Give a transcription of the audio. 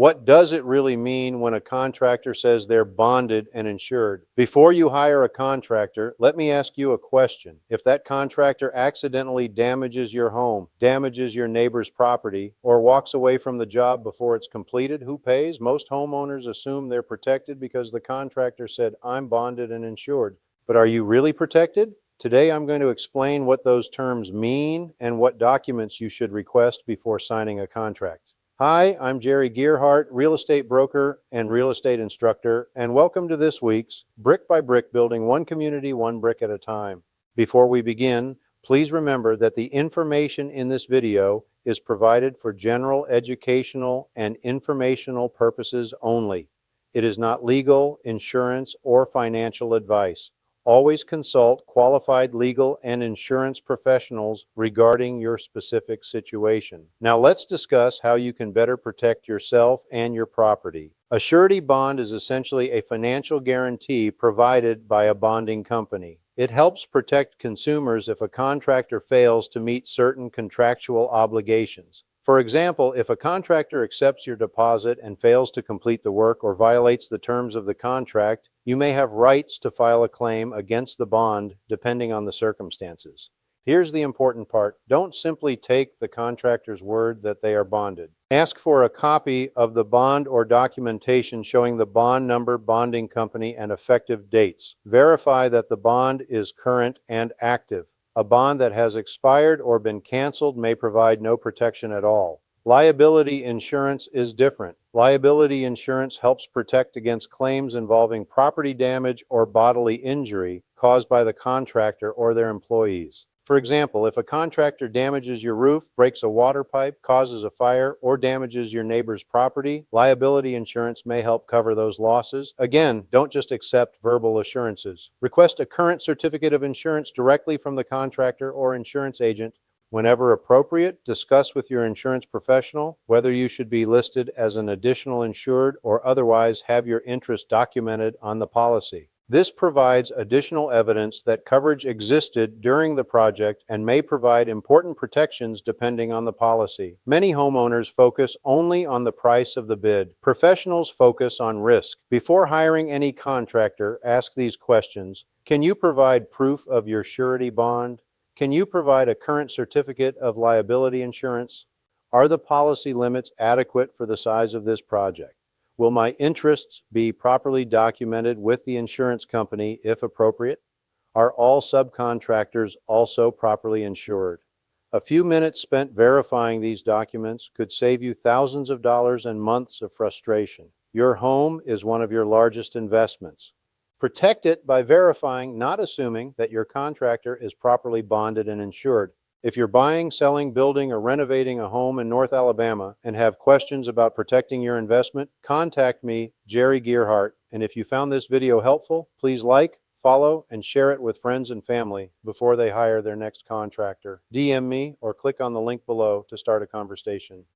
What does it really mean when a contractor says they're bonded and insured? Before you hire a contractor, let me ask you a question. If that contractor accidentally damages your home, damages your neighbor's property, or walks away from the job before it's completed, who pays? Most homeowners assume they're protected because the contractor said, "I'm bonded and insured." But are you really protected? Today I'm going to explain what those terms mean and what documents you should request before signing a contract. Hi, I'm Jerry Gearhart, real estate broker and real estate instructor, and welcome to this week's Brick by Brick Building One Community, One Brick at a Time. Before we begin, please remember that the information in this video is provided for general educational and informational purposes only. It is not legal, insurance, or financial advice. Always consult qualified legal and insurance professionals regarding your specific situation. Now let's discuss how you can better protect yourself and your property. A surety bond is essentially a financial guarantee provided by a bonding company. It helps protect consumers if a contractor fails to meet certain contractual obligations. For example, if a contractor accepts your deposit and fails to complete the work or violates the terms of the contract, you may have rights to file a claim against the bond depending on the circumstances. Here's the important part. Don't simply take the contractor's word that they are bonded. Ask for a copy of the bond or documentation showing the bond number, bonding company, and effective dates. Verify that the bond is current and active. A bond that has expired or been canceled may provide no protection at all. Liability insurance is different. Liability insurance helps protect against claims involving property damage or bodily injury caused by the contractor or their employees. For example, if a contractor damages your roof, breaks a water pipe, causes a fire, or damages your neighbor's property, liability insurance may help cover those losses. Again, don't just accept verbal assurances. Request a current certificate of insurance directly from the contractor or insurance agent. Whenever appropriate, discuss with your insurance professional whether you should be listed as an additional insured or otherwise have your interest documented on the policy. This provides additional evidence that coverage existed during the project and may provide important protections depending on the policy. Many homeowners focus only on the price of the bid. Professionals focus on risk. Before hiring any contractor, ask these questions. Can you provide proof of your surety bond? Can you provide a current certificate of liability insurance? Are the policy limits adequate for the size of this project? Will my interests be properly documented with the insurance company if appropriate? Are all subcontractors also properly insured? A few minutes spent verifying these documents could save you thousands of dollars and months of frustration. Your home is one of your largest investments. Protect it by verifying, not assuming, that your contractor is properly bonded and insured. If you're buying, selling, building, or renovating a home in North Alabama and have questions about protecting your investment, contact me, Jerry Gearhart. And if you found this video helpful, please like, follow, and share it with friends and family before they hire their next contractor. DM me or click on the link below to start a conversation.